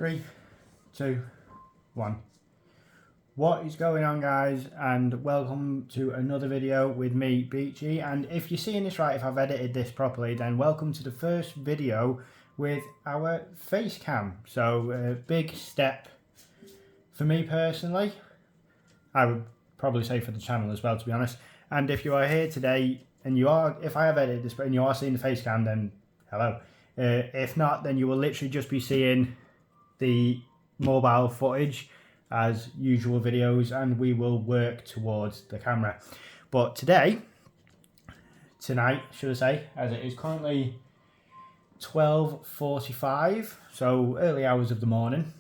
3, 2, 1. What is going on, guys, and welcome to another video with me, Beachy. And if you're seeing this right, if I've edited this properly, then welcome to the first video with our face cam. So a big step for me personally. I would probably say for the channel as well, to be honest. And if you are here today and you are, if I have edited this and you are seeing the face cam, then hello. If not, then you will literally just be seeing the mobile footage as usual videos, and we will work towards the camera. But tonight, should I say, as it is currently 12:45, so early hours of the morning,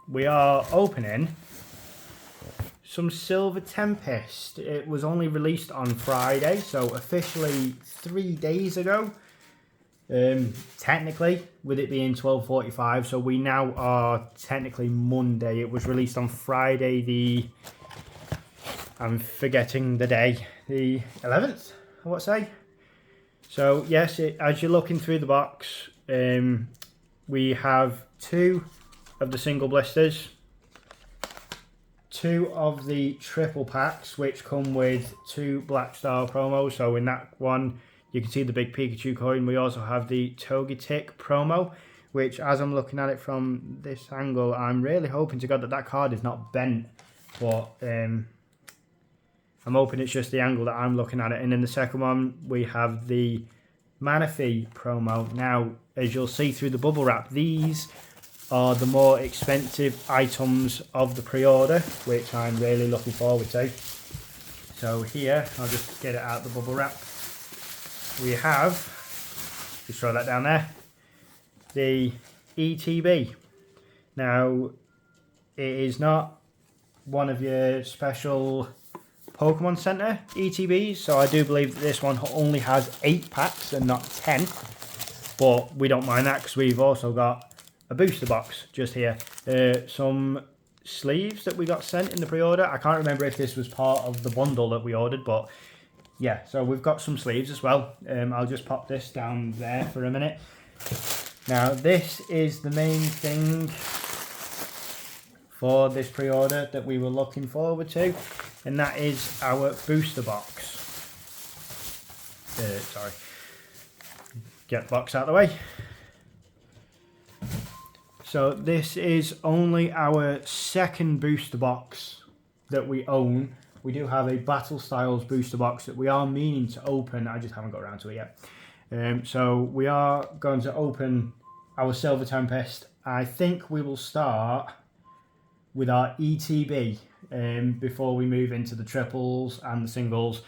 we are opening some Silver Tempest. It was only released on Friday, so officially 3 days ago. Technically, with it being 12:45, so we now are technically Monday. It was released on Friday I'm forgetting the day, the 11th, I would say. So yes, as you're looking through the box, we have 2 of the single blisters, 2 of the triple packs, which come with 2 Black Star promos. So in that one, you can see the big Pikachu coin. We also have the Togetic promo, which, as I'm looking at it from this angle, I'm really hoping to God that that card is not bent. But I'm hoping it's just the angle that I'm looking at it. And in the second one, we have the Manaphy promo. Now, as you'll see through the bubble wrap, these are the more expensive items of the pre-order, which I'm really looking forward to. So here, I'll just get it out of the bubble wrap. We have, just throw that down there, the ETB. Now, it is not one of your special Pokemon Center ETBs, so I do believe that this one only has 8 packs and not 10, but we don't mind that because we've also got a booster box just here. Some sleeves that we got sent in the pre-order. I can't remember if this was part of the bundle that we ordered, but yeah, so we've got some sleeves as well. I'll just pop this down there for a minute. Now, this is the main thing for this pre-order that we were looking forward to, and that is our booster box. Sorry. Get the box out of the way. So this is only our second booster box that we own. We do have a Battle Styles booster box that we are meaning to open. I just haven't got around to it yet. So we are going to open our Silver Tempest. I think we will start with our ETB before we move into the triples and the singles.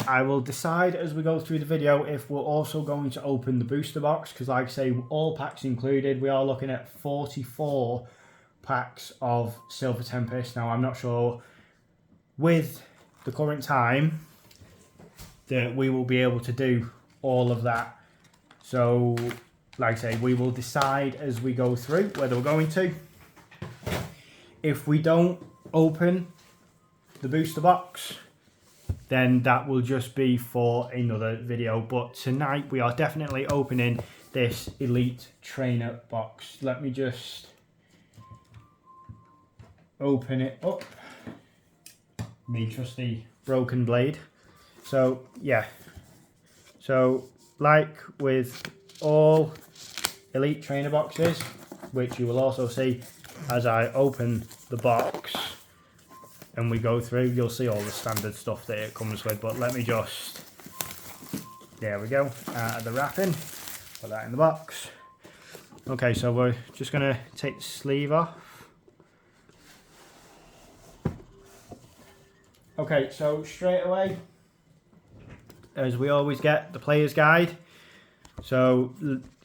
I will decide as we go through the video if we're also going to open the booster box, because like I say, all packs included, we are looking at 44 packs of Silver Tempest. Now, I'm not sure with the current time that we will be able to do all of that. So, like I say, we will decide as we go through whether we're going to. If we don't open the booster box, then that will just be for another video. But tonight we are definitely opening this Elite Trainer box. Let me just open it up. Me trusty broken blade. So yeah, so like with all Elite Trainer boxes, which you will also see as I open the box and we go through, you'll see all the standard stuff that it comes with. But let me just, there we go, out of the wrapping, put that in the box. Okay, so we're just going to take the sleeve off. Okay, so straight away, as we always get, the player's guide. So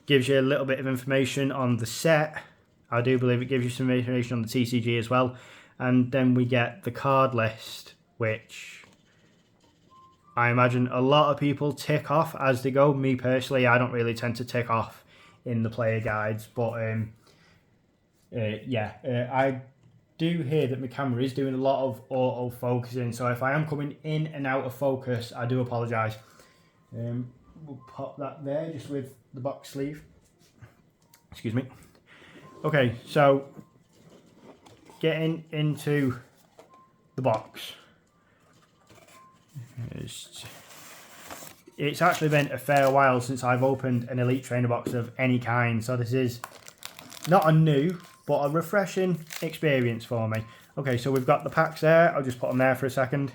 gives you a little bit of information on the set. I do believe it gives you some information on the TCG as well. And then we get the card list, which I imagine a lot of people tick off as they go. Me personally, I don't really tend to tick off in the player guides, but I do hear that my camera is doing a lot of auto focusing, so if I am coming in and out of focus, I do apologise. We'll pop that there just with the box sleeve. Excuse me. Okay, so getting into the box. It's actually been a fair while since I've opened an Elite Trainer box of any kind, so this is not a new, but a refreshing experience for me. Okay, so we've got the packs there. I'll just put them there for a second.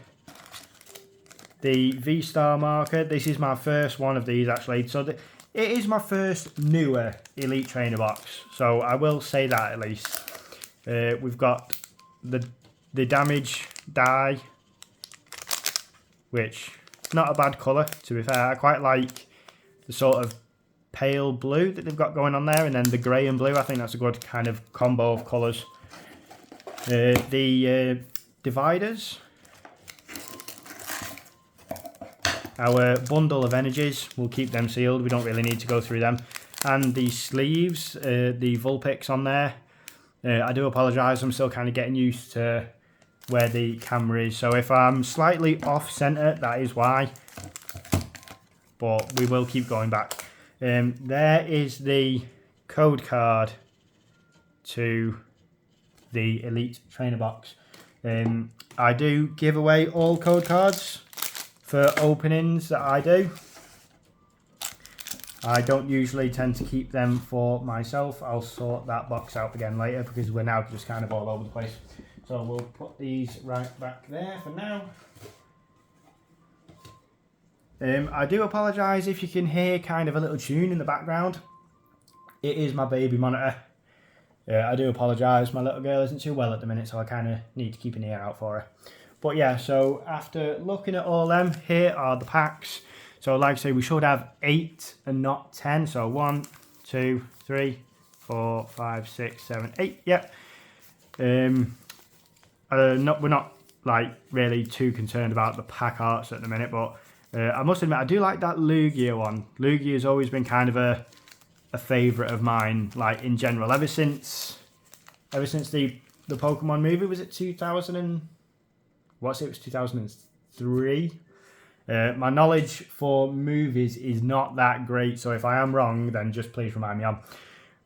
The V-Star marker. This is my first one of these, actually. So it is my first newer Elite Trainer box, so I will say that at least. We've got the damage die, which not a bad colour, to be fair. I quite like the sort of pale blue that they've got going on there, and then the grey and blue. I think that's a good kind of combo of colours. The dividers, our bundle of energies, we'll keep them sealed, we don't really need to go through them. And the sleeves, the Vulpix on there. I do apologise, I'm still kind of getting used to where the camera is, so if I'm slightly off centre, that is why, but we will keep going back. There is the code card to the Elite Trainer box. I do give away all code cards for openings that I do. I don't usually tend to keep them for myself. I'll sort that box out again later because we're now just kind of all over the place. So we'll put these right back there for now. I do apologise if you can hear kind of a little tune in the background. It is my baby monitor. I do apologise, my little girl isn't too well at the minute, so I kind of need to keep an ear out for her. But yeah, so after looking at all them, here are the packs. So like I say, we should have 8 and not 10. So 1, 2, 3, 4, 5, 6, 7, 8. Yep. We're not like really too concerned about the pack arts at the minute, but I must admit I do like that Lugia one. Lugia has always been kind of a favourite of mine, like in general, ever since the Pokemon movie. Was it 2000 and what's it? It was 2003. My knowledge for movies is not that great, so if I am wrong, then just please remind me on.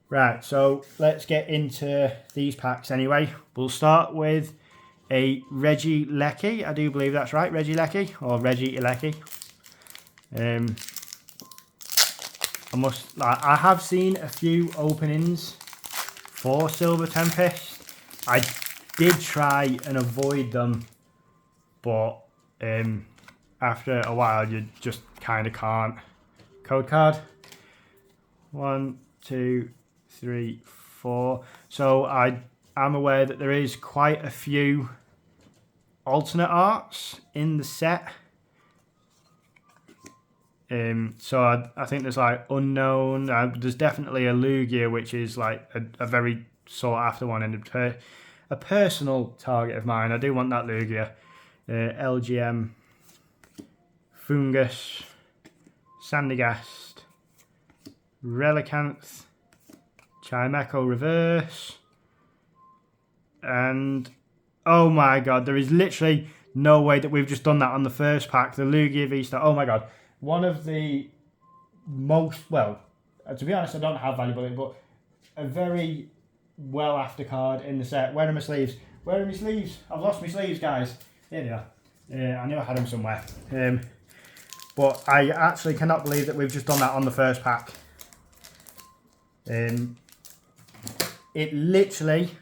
Right, so let's get into these packs anyway. We'll start with a Regieleki. I do believe that's right, Regieleki or Regieleki. I have seen a few openings for Silver Tempest. I did try and avoid them, but after a while you just kind of can't. Code card. 1, 2, 3, 4. So I am aware that there is quite a few alternate arts in the set. So I think there's like unknown. There's definitely a Lugia, which is like a very sought after one and a personal target of mine. I do want that Lugia. LGM, Fungus, Sandygast, Relicanth, Chimecho Reverse, and oh my god, there is literally no way that we've just done that on the first pack. The Lugia V-Star, oh my god. One of the most, well, to be honest, I don't have valuable, but a very well after card in the set. Where are my sleeves? Where are my sleeves? I've lost my sleeves, guys. Here they are. I knew I had them somewhere. But I actually cannot believe that we've just done that on the first pack. It literally,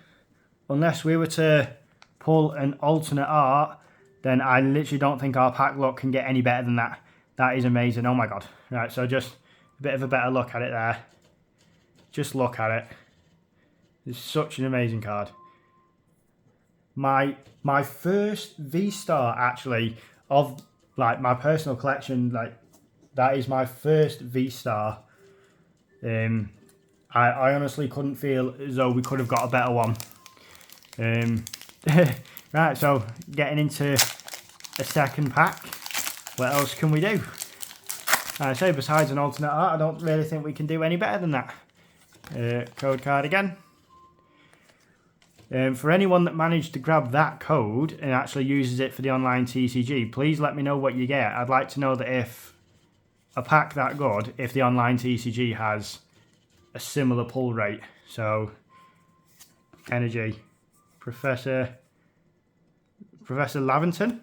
unless we were to pull an alternate art, then I literally don't think our pack luck can get any better than that. That is amazing. Oh my god. Right, so just a bit of a better look at it there. Just look at it. It's such an amazing card. My first V-Star actually of like my personal collection, like that is my first V-Star. I honestly couldn't feel as though we could have got a better one. Right, so getting into a second pack. What else can we do? I say besides an alternate art, I don't really think we can do any better than that. Code card again. For anyone that managed to grab that code and actually uses it for the online TCG, please let me know what you get. I'd like to know that if a pack that good, if the online TCG has a similar pull rate. So energy, Professor Laventon,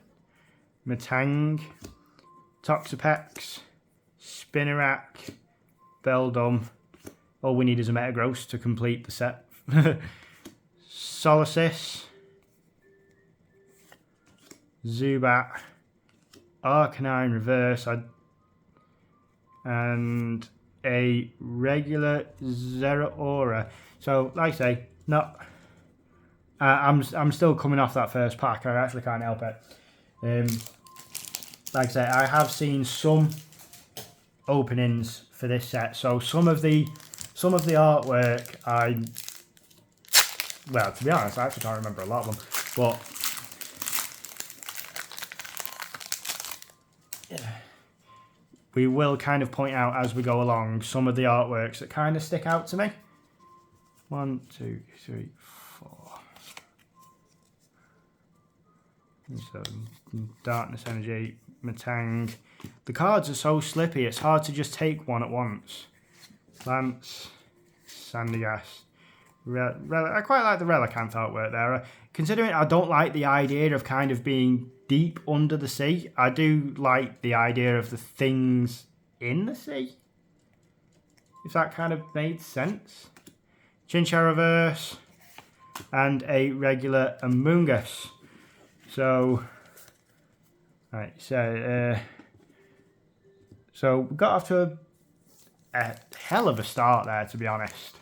Matang, Toxapex, Spinarak, Beldum. All we need is a Metagross to complete the set. Solasis, Zubat, Arcanine Reverse, and a regular Zeraora. So, like I say, not. I'm still coming off that first pack. I actually can't help it. Like I say, I have seen some openings for this set. So some of the artwork, well, to be honest, I actually can't remember a lot of them. But yeah, we will kind of point out as we go along some of the artworks that kind of stick out to me. 1, 2, 3, 4. So Darkness Energy, Matang. The cards are so slippy, it's hard to just take one at once. Lance, Sandygast. I quite like the Relicanth artwork there. Considering I don't like the idea of kind of being deep under the sea, I do like the idea of the things in the sea. If that kind of made sense. Chinchou Reverse and a regular Amoonguss. So, right, so we got off to a hell of a start there, to be honest.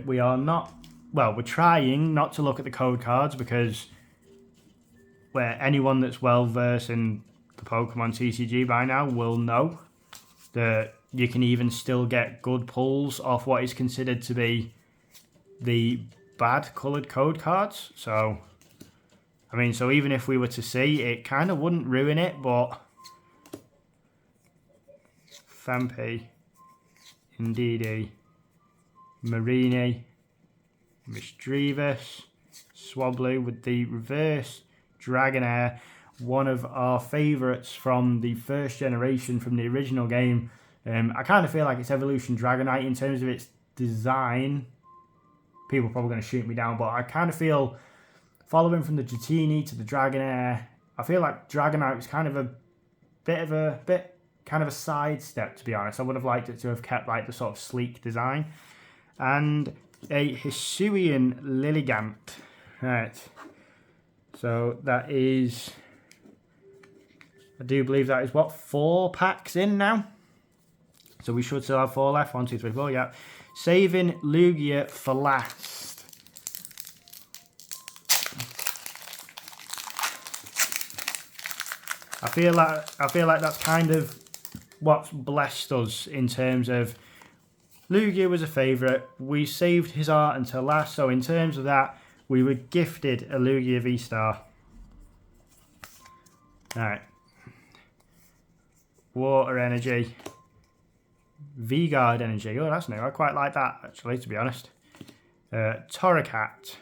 We are not, well, we're trying not to look at the code cards because anyone that's well versed in the Pokemon TCG by now will know that you can even still get good pulls off what is considered to be the bad coloured code cards. So, I mean, so even if we were to see, it kind of wouldn't ruin it, but Fampi, Indeedee, Marini, Misdreavus, Swablu with the reverse Dragonair, one of our favourites from the first generation from the original game. I kind of feel like it's Evolution Dragonite in terms of its design. People are probably going to shoot me down, but I kind of feel, following from the Dratini to the Dragonair, I feel like Dragonite was kind of a sidestep, to be honest. I would have liked it to have kept like the sort of sleek design. And a Hisuian Lilligant. Right. So that is, I do believe that is what, 4 packs in now? So we should still have 4 left. 1, 2, 3, 4, yeah. Saving Lugia for last. I feel like that's kind of what's blessed us in terms of Lugia was a favourite. We saved his art until last, so in terms of that, we were gifted a Lugia V-Star. Alright. Water Energy. V-Guard Energy. Oh, that's new. I quite like that, actually, to be honest. Torracat.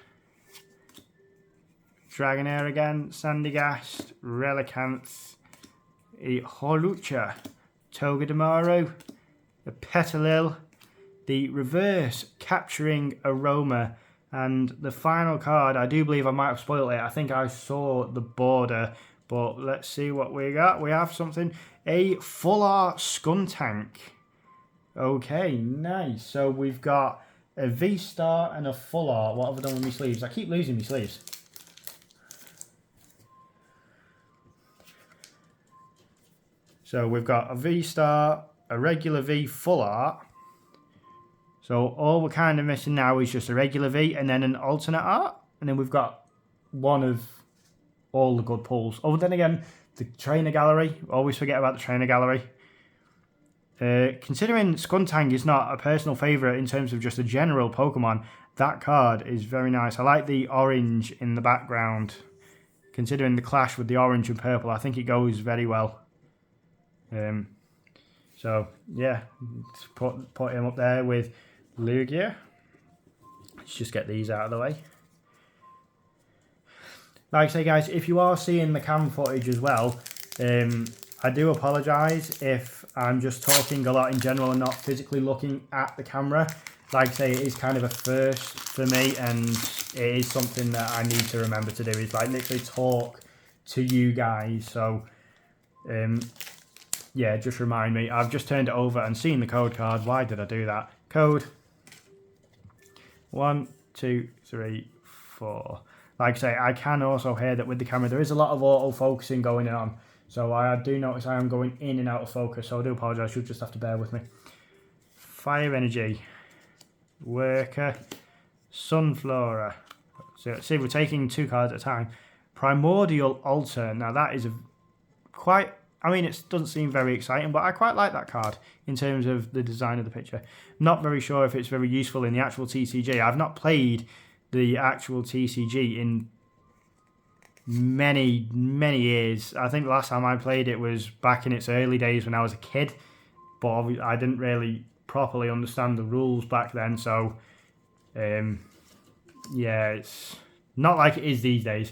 Dragonair again. Sandygast. Relicanth. A Holucha. Togedemaru. A Petalil. The reverse Capturing Aroma. And the final card, I do believe I might have spoiled it. I think I saw the border. But let's see what we got. We have something. A Full Art Skuntank. Okay, nice. So we've got a V-Star and a Full Art. What have I done with my sleeves? I keep losing my sleeves. So we've got a V-Star, a regular V Full Art. So all we're kind of missing now is just a regular V and then an alternate art. And then we've got one of all the good pulls. Oh, then again, the trainer gallery. Always forget about the trainer gallery. Considering Skuntank is not a personal favourite in terms of just a general Pokemon, that card is very nice. I like the orange in the background. Considering the clash with the orange and purple, I think it goes very well. So, yeah, put him up there with Lugia. Let's just get these out of the way. Like I say, guys, if you are seeing the cam footage as well, I do apologise if I'm just talking a lot in general and not physically looking at the camera. Like I say, it is kind of a first for me, and it is something that I need to remember to do, is like literally talk to you guys. So yeah, just remind me. I've just turned it over and seen the code card. Why did I do that? Code 1, 2, 3, 4. Like I say, I can also hear that with the camera there is a lot of auto focusing going on, so I do notice I am going in and out of focus, so I do apologise. You'll just have to bear with me. Fire Energy, Worker, Sunflora. So see, we're taking 2 cards at a time. Primordial Altar. Now that is a quite, I mean, it doesn't seem very exciting, but I quite like that card in terms of the design of the picture. Not very sure if it's very useful in the actual TCG. I've not played the actual TCG in many years. I think the last time I played it was back in its early days when I was a kid, but I didn't really properly understand the rules back then, so yeah, it's not like it is these days.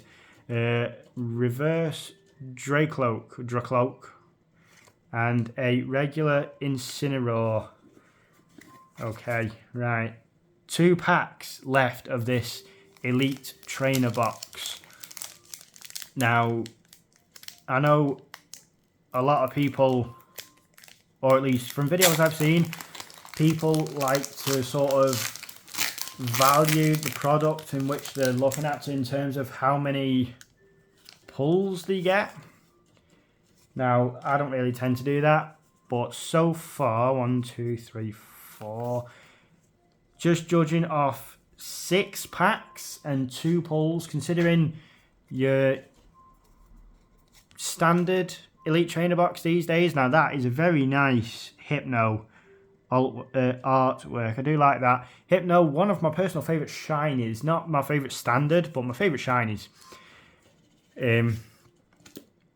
Reverse Dracloak, and a regular Incineroar. Okay, right. 2 packs left of this Elite Trainer box. Now, I know a lot of people, or at least from videos I've seen, people like to sort of value the product in which they're looking at in terms of how many pulls they get. Now, I don't really tend to do that, but so far, 1, 2, 3, 4, just judging off 6 packs and 2 pulls, considering your standard Elite Trainer box these days. Now, that is a very nice Hypno artwork. I do like that. Hypno, one of my personal favourite shinies. Not my favourite standard, but my favourite shinies.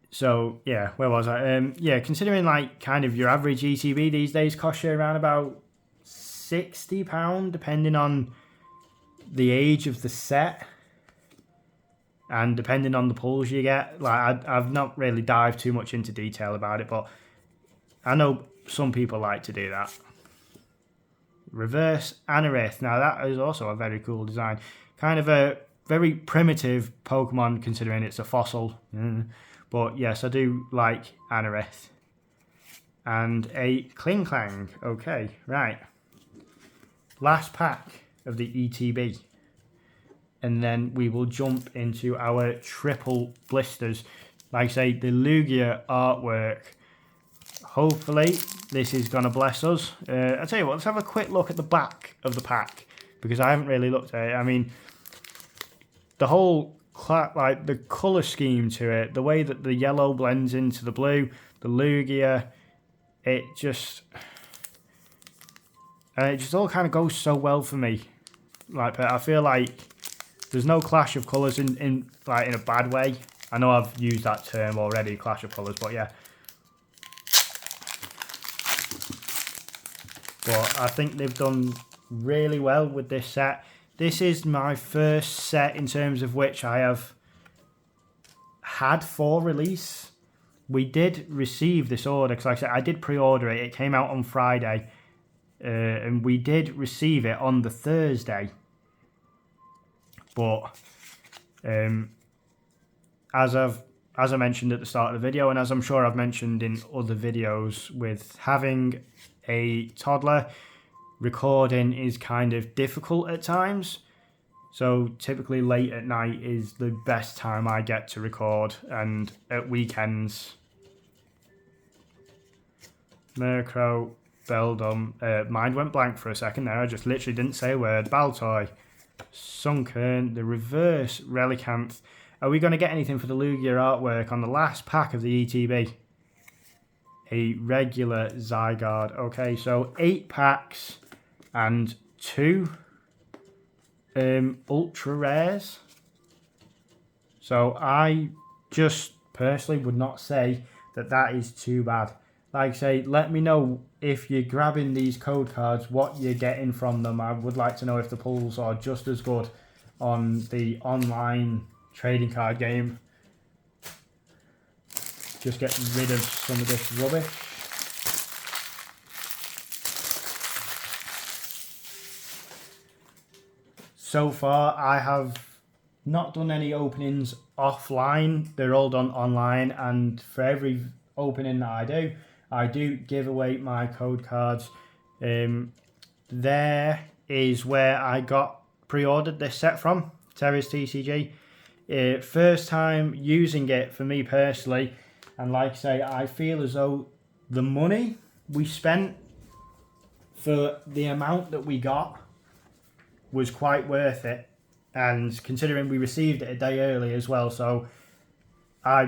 So, yeah, where was I? Yeah, considering, like, kind of your average ETB these days costs you around about £60, depending on the age of the set and depending on the pulls you get. Like, I've not really dived too much into detail about it, but I know some people like to do that. Reverse Anorith. Now, that is also a very cool design. Kind of a very primitive Pokemon, considering it's a fossil. But yes, I do like Anorith. And a Klinklang. Okay, right. Last pack of the ETB. And then we will jump into our triple blisters. Like I say, the Lugia artwork. Hopefully, this is going to bless us. I'll tell you what, let's have a quick look at the back of the pack, because I haven't really looked at it. I mean, the whole, like, the colour scheme to it, the way that the yellow blends into the blue, the Lugia, it just all kind of goes so well for me. Like, I feel like there's no clash of colours in a bad way. I know I've used that term already, clash of colours, but yeah. But I think they've done really well with this set. This is my first set in terms of which I have had for release. We did receive this order, because like I said, I did pre-order it. It came out on Friday. And we did receive it on the Thursday. But as I mentioned at the start of the video, and as I'm sure I've mentioned in other videos, with having a toddler, recording is kind of difficult at times. So typically late at night is the best time I get to record, and at weekends. Murkrow, Beldum, mind went blank for a second there, I just literally didn't say a word. Baltoy, Sunkern, the reverse Relicanth. Are we going to get anything for the Lugia artwork on the last pack of the ETB? A regular Zygarde. Okay, so 8 packs and 2 ultra rares. So I just personally would not say that that is too bad. Like I say, let me know if you're grabbing these code cards, what you're getting from them. I would like to know if the pulls are just as good on the online trading card game. Just get rid of some of this rubbish. So far, I have not done any openings offline. They're all done online, and for every opening that I do give away my code cards. There is where I got pre-ordered this set from, Terrace TCG. First time using it for me personally, and like I say, I feel as though the money we spent for the amount that we got was quite worth it, and considering we received it a day early as well, so I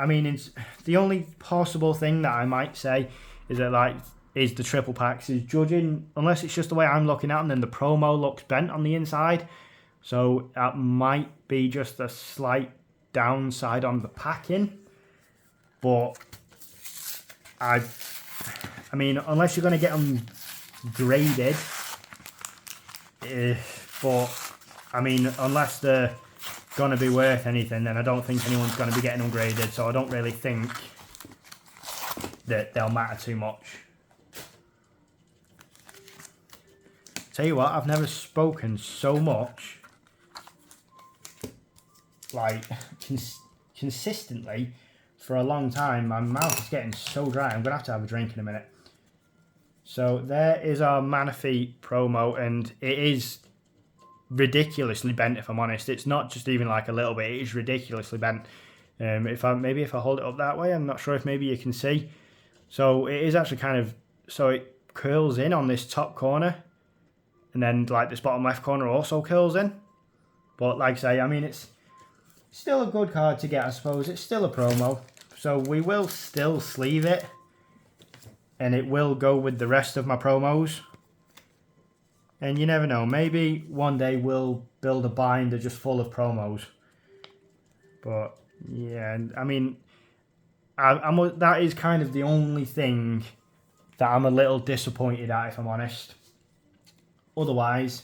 mean, it's the only possible thing that I might say is that is the triple packs. Is judging, unless it's just the way I'm looking at them, then the promo looks bent on the inside, so that might be just a slight downside on the packing. But I mean, unless you're going to get them graded, but I mean, unless they're going to be worth anything, then I don't think anyone's going to be getting them graded, so I don't really think that they'll matter too much. Tell you what, I've never spoken so much, like consistently for a long time. My mouth is getting so dry, I'm going to have a drink in a minute. So there is our Manaphy promo, and it is ridiculously bent, if I'm honest. It's not just even like a little bit, it is ridiculously bent. If I hold it up that way, I'm not sure if maybe you can see. So it is actually kind of, so it curls in on this top corner, and then like this bottom left corner also curls in. But like I say, I mean, it's still a good card to get, I suppose. It's still a promo, so we will still sleeve it, and it will go with the rest of my promos. And you never know, maybe one day we'll build a binder just full of promos. But yeah, I mean, that is kind of the only thing that I'm a little disappointed at, if I'm honest. Otherwise,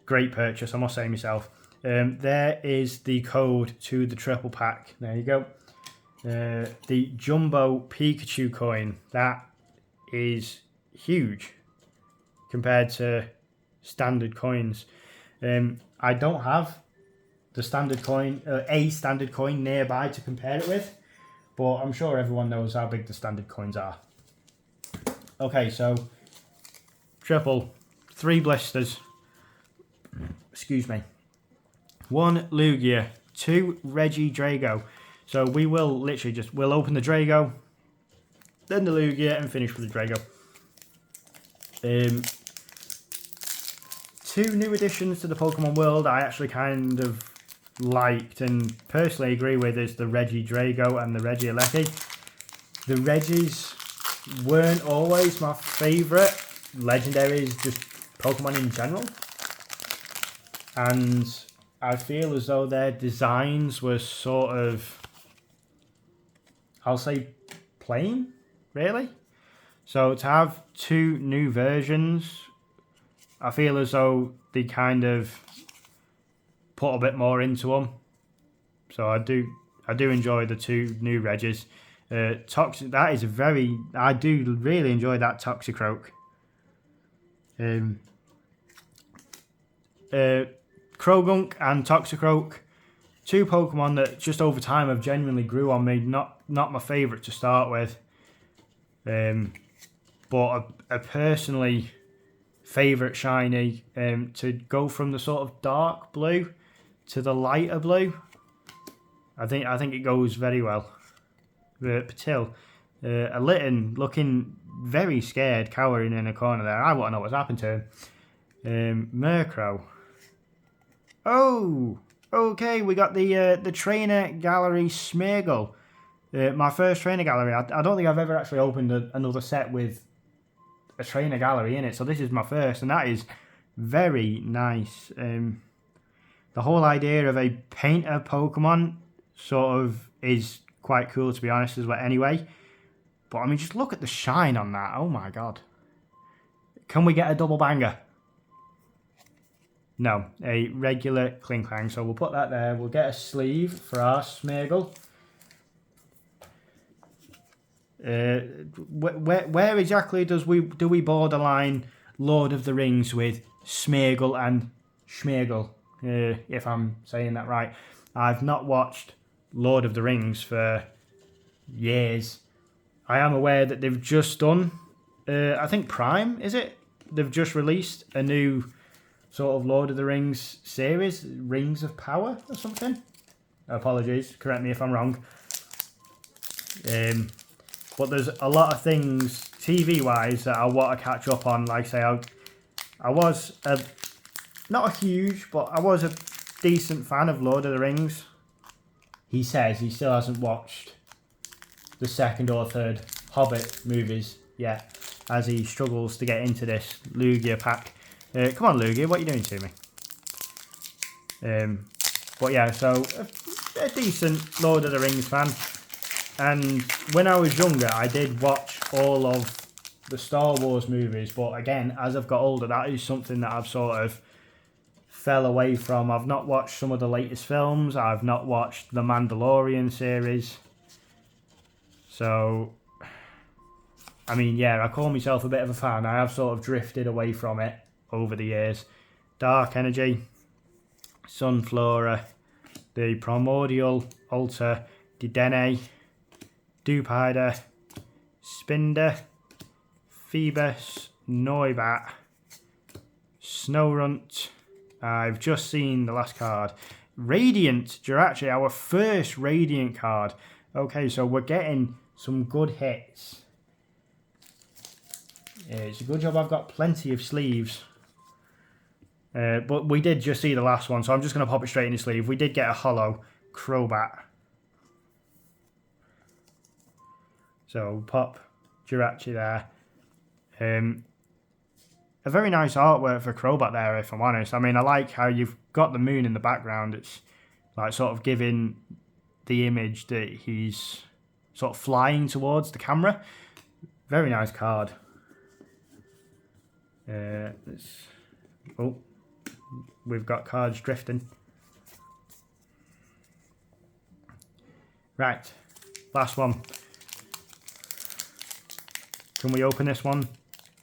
great purchase, I must say myself. There is the code to the triple pack. There you go. The Jumbo Pikachu coin. That is huge compared to standard coins. I don't have the standard coin, a standard coin nearby to compare it with, but I'm sure everyone knows how big the standard coins are. Okay, so triple, 3 blisters, excuse me, 1 Lugia, 2 Regidrago. So we will literally we'll open the Drago, then the Lugia, and finish with the Drago. 2 new additions to the Pokemon world I actually kind of liked and personally agree with is the Regidrago and the Regieleki. The Regis weren't always my favourite legendaries, just Pokemon in general. And I feel as though their designs were sort of, I'll say, plain, really. So to have 2 new versions, I feel as though they kind of put a bit more into them. So I do enjoy the 2 new Regis. Toxic, that is I do really enjoy that Toxicroak. Krogunk and Toxicroak, 2 Pokemon that just over time have genuinely grew on me. Not my favourite to start with, but a personally favourite shiny. To go from the sort of dark blue to the lighter blue, I think it goes very well. Patil, a Litten looking very scared, cowering in a corner there. I want to know what's happened to him. Murkrow. Oh, okay, we got the Trainer Gallery Smeargle. My first Trainer Gallery. I don't think I've ever actually opened another set with a Trainer Gallery in it, so this is my first, and that is very nice. The whole idea of a painter Pokemon sort of is quite cool, to be honest, as well, anyway. But I mean, just look at the shine on that. Oh my god. Can we get a double banger? No, a regular Kling Klang. So we'll put that there. We'll get a sleeve for our Smeargle. Where exactly do we borderline Lord of the Rings with Smeargle and Schmeargle? If I'm saying that right. I've not watched Lord of the Rings for years. I am aware that they've just done, I think Prime, is it? They've just released a new sort of Lord of the Rings series, Rings of Power or something. Apologies, correct me if I'm wrong. But there's a lot of things TV-wise that I want to catch up on. Like I say, I was not a huge, but I was a decent fan of Lord of the Rings. He says he still hasn't watched the second or third Hobbit movies yet, as he struggles to get into this Lugia pack. Come on, Lugia, what are you doing to me? But yeah, so a decent Lord of the Rings fan. And when I was younger, I did watch all of the Star Wars movies. But again, as I've got older, that is something that I've sort of fell away from. I've not watched some of the latest films. I've not watched the Mandalorian series. So, I mean, yeah, I call myself a bit of a fan. I have sort of drifted away from it over the years. Dark Energy, Sunflora, the Primordial Altar, Dedenne, Dewpider, Spinder, Phoebus, Noibat, Snowrunt. I've just seen the last card. Radiant Jirachi, our first Radiant card. Okay, so we're getting some good hits. It's a good job I've got plenty of sleeves. But we did just see the last one, so I'm just going to pop it straight in the sleeve. We did get a hollow Crobat. So pop Jirachi there. A very nice artwork for Crobat there, if I'm honest. I mean, I like how you've got the moon in the background. It's like sort of giving the image that he's sort of flying towards the camera. Very nice card. Oh, we've got cards drifting. Right, last one. Can we open this one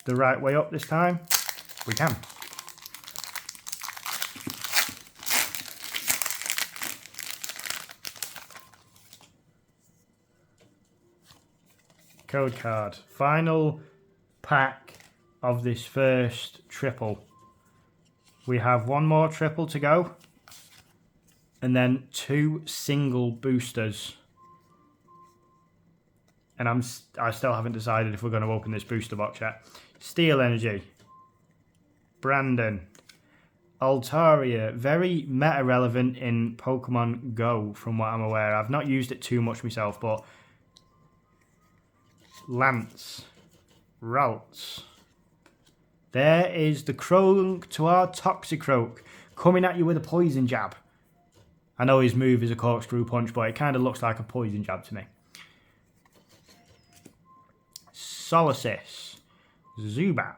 the right way up this time? We can. Code card. Final pack of this first triple. We have one more triple to go. And then 2 single boosters. And I still haven't decided if we're going to open this booster box yet. Steel Energy. Brandon. Altaria. Very meta relevant in Pokemon Go from what I'm aware. I've not used it too much myself, but Lance. Ralts. There is the Croak to our Toxicroak coming at you with a poison jab. I know his move is a corkscrew punch, but it kind of looks like a poison jab to me. Solasis. Zubat.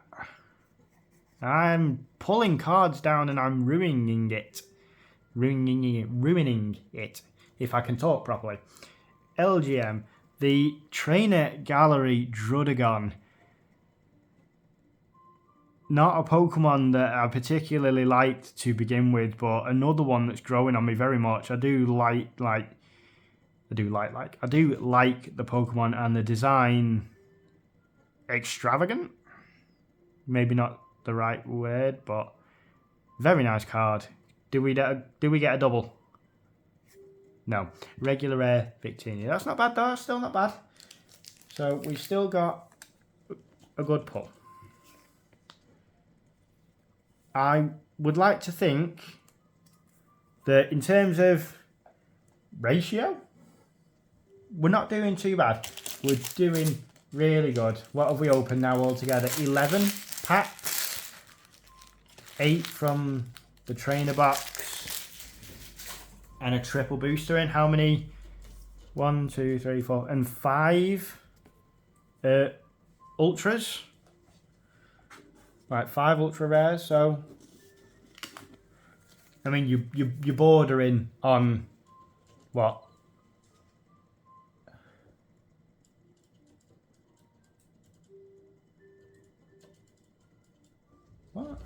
I'm pulling cards down and I'm ruining it. Ruining it, if I can talk properly. LGM. The Trainer Gallery Drudagon. Not a Pokemon that I particularly liked to begin with, but another one that's growing on me very much. I do like the Pokemon and the design. Extravagant? Maybe not the right word, but very nice card. Do we get a double? No. Regular rare Victini. That's not bad though, that's still not bad. So we still got a good pull. I would like to think that in terms of ratio, we're not doing too bad. We're doing really good. What have we opened now altogether? 11 packs. 8 from the trainer box. And a triple booster in. How many? 1, 2, 3, 4, and 5 ultras. Right, 5 ultra rares. So I mean, you're bordering on what? What?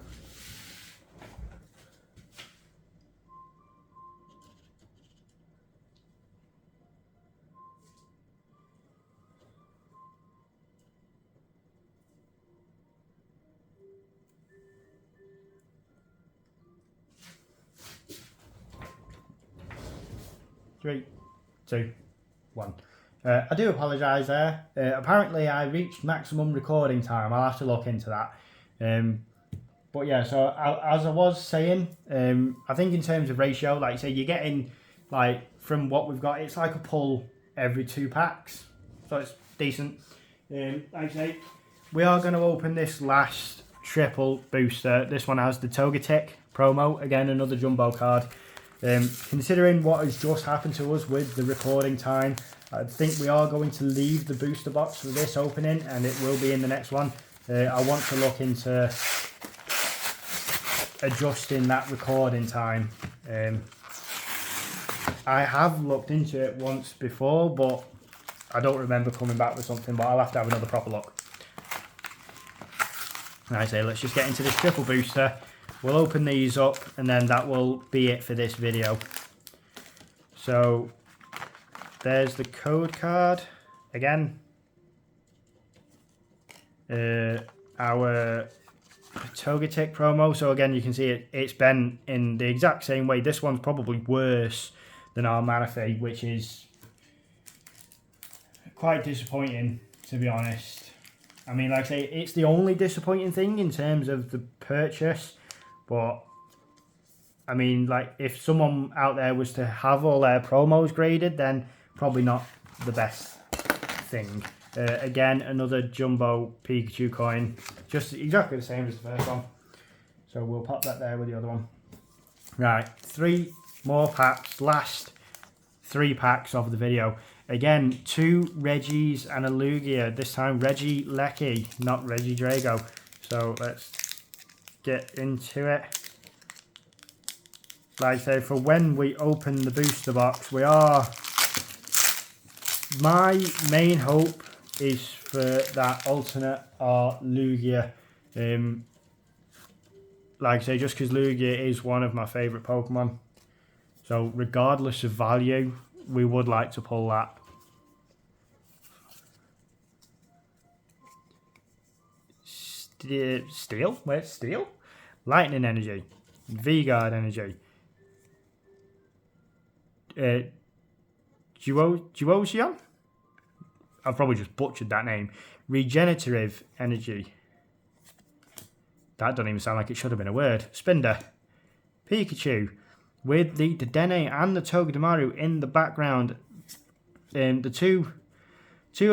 Three, two, one. I do apologise there. Apparently I reached maximum recording time. I'll have to look into that. But yeah, so as I was saying, I think in terms of ratio, like you say, you're getting, like, from what we've got, it's like a pull every 2 packs. So it's decent. Like I say, we are going to open this last triple booster. This one has the Togetic promo. Again, another jumbo card. Considering what has just happened to us with the recording time, I think we are going to leave the booster box for this opening, and it will be in the next one. I want to look into adjusting that recording time. I have looked into it once before, but I don't remember coming back with something, but I'll have to have another proper look. I say, let's just get into this triple booster. We'll open these up, and then that will be it for this video. So there's the code card again. Our Togetic promo. So again, you can see it's been in the exact same way. This one's probably worse than our Manaphy, which is quite disappointing, to be honest. I mean, like I say, it's the only disappointing thing in terms of the purchase. But I mean, like, if someone out there was to have all their promos graded, then probably not the best thing. Again, another jumbo Pikachu coin, just exactly the same as the first one. So we'll pop that there with the other one. Right, 3 more packs, last 3 packs of the video. Again, 2 Reggies and a Lugia. This time Reggie Lecky, not Reggie Drago. So let's get into it. Like I say, for when we open the booster box, my main hope is for that alternate or Lugia. Like I say, just because Lugia is one of my favourite Pokemon. So regardless of value, we would like to pull that. Steel? Where's Steel? Lightning Energy. V-Guard Energy. Duosion? I've probably just butchered that name. Regenerative Energy. That doesn't even sound like it should have been a word. Spinder. Pikachu. With the Dedenne and the Togedemaru in the background. The two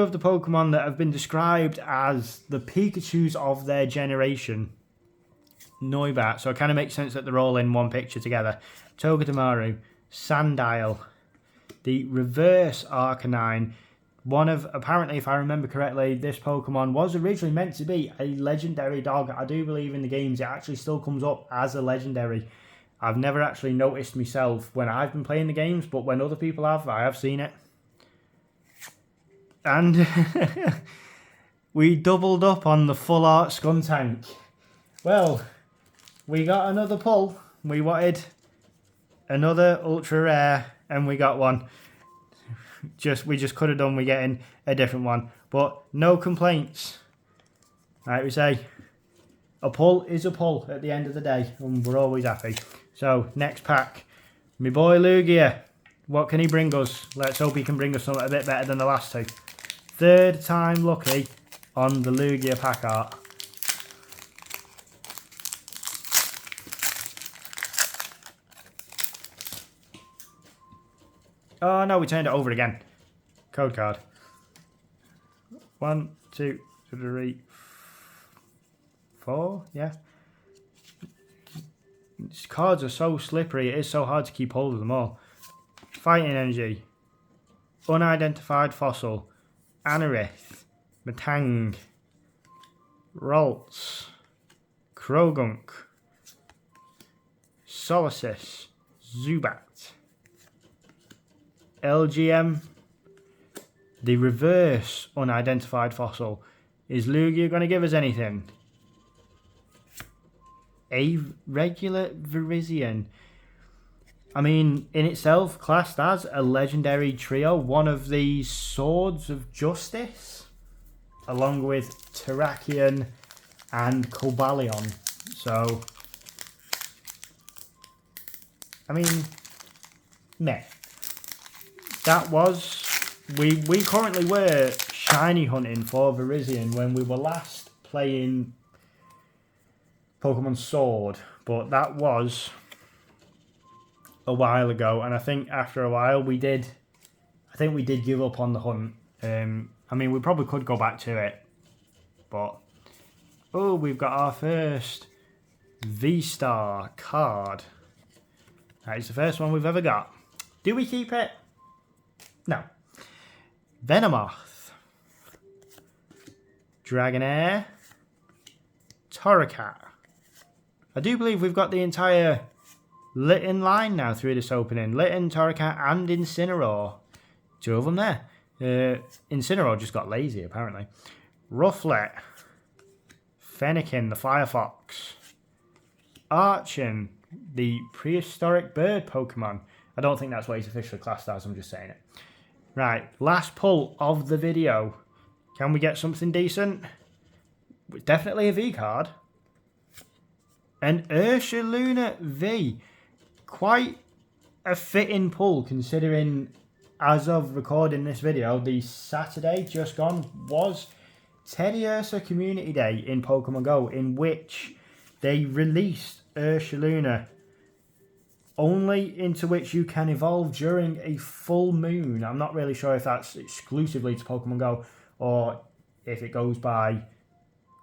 of the Pokemon that have been described as the Pikachus of their generation. Noibat. So it kind of makes sense that they're all in one picture together. Togedemaru. Sandile. The reverse Arcanine. One of, apparently, if I remember correctly, this Pokemon was originally meant to be a legendary dog. I do believe in the games it actually still comes up as a legendary. I've never actually noticed myself when I've been playing the games, but when other people have, I have seen it. And we doubled up on the full art Skuntank. Well, we got another pull. We wanted another ultra rare, and we got one. We just could have done with getting a different one, but no complaints. Like we say, a pull is a pull at the end of the day, and we're always happy. So next pack, my boy Lugia. What can he bring us? Let's hope he can bring us something a bit better than the last 2. 3rd time lucky on the Lugia pack art. Oh no, we turned it over again. Code card. 1, 2, 3, 4. Yeah. These cards are so slippery. It is so hard to keep hold of them all. Fighting Energy. Unidentified Fossil. Anorith. Matang. Ralts. Krogunk. Solicus, Zubat, LGM, the reverse unidentified fossil. Is Lugia going to give us anything? A regular Virizion. I mean, in itself, classed as a legendary trio, one of the Swords of Justice, along with Terrakion and Cobalion. So, I mean, meh. That was... We currently were shiny hunting for Virizion when we were last playing Pokemon Sword, but that was a while ago, and I think after a while we did give up on the hunt. I mean, we probably could go back to it, but oh, we've got our first V-Star card. That is the first one we've ever got. Do we keep it? No. Venomoth, Dragonair, Torracat. I do believe we've got the entire Litten line now through this opening. Litten, Torracat and Incineroar. Two of them there. Incineroar just got lazy apparently. Rufflet, Fennekin, the Firefox, Archon, the prehistoric bird Pokemon. I don't think that's what he's officially classed as, I'm just saying it. Right, last pull of the video. Can we get something decent? Definitely a V card. An Ursaluna V. Quite a fitting pull considering, as of recording this video, the Saturday just gone was Teddy Ursa Community Day in Pokemon Go, in which they released Ursaluna, only into which you can evolve during a full moon. I'm not really sure if that's exclusively to Pokemon Go or if it goes by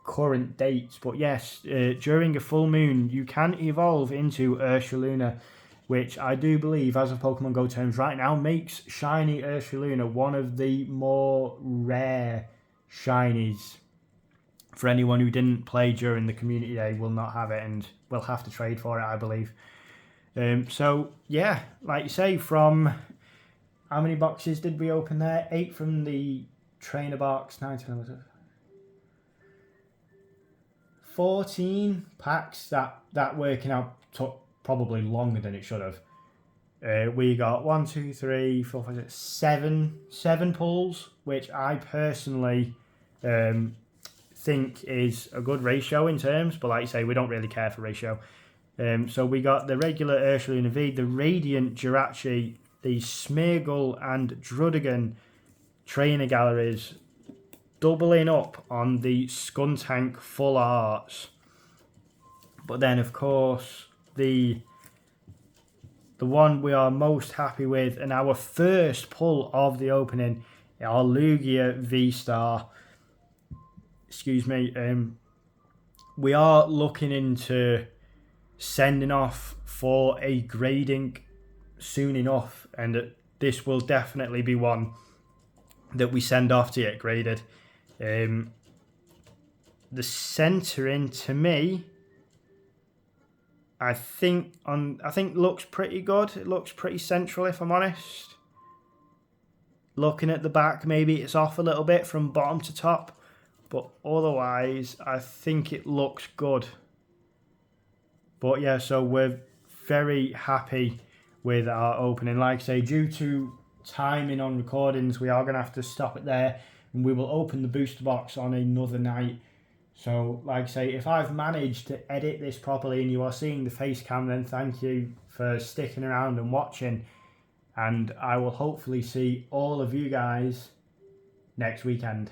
current dates. But yes, during a full moon, you can evolve into Ursaluna, which I do believe, as of Pokemon Go terms right now, makes shiny Ursaluna one of the more rare shinies. For anyone who didn't play during the community day will not have it and will have to trade for it, I believe. So, yeah, like you say, from how many boxes did we open there? 8 from the trainer box, 9, 14 packs. That working out took probably longer than it should have. We got 1, 2, 3, 4, 5, 6, 7 pulls, which I personally think is a good ratio in terms, but like you say, we don't really care for ratio. So we got the regular Ursaluna V, the Radiant Jirachi, the Smeargle and Druddigon trainer galleries, doubling up on the Skuntank full arts. But then, of course, the one we are most happy with, and our first pull of the opening, our Lugia V-Star. Excuse me. We are looking into sending off for a grading soon enough, and this will definitely be one that we send off to get graded. The centering, to me, I think looks pretty good. It looks pretty central, if I'm honest. Looking at the back, maybe it's off a little bit from bottom to top, but otherwise I think it looks good. But yeah, so we're very happy with our opening. Like I say, due to timing on recordings, we are going to have to stop it there, and we will open the booster box on another night. So, like I say, if I've managed to edit this properly and you are seeing the face cam, then thank you for sticking around and watching. And I will hopefully see all of you guys next weekend.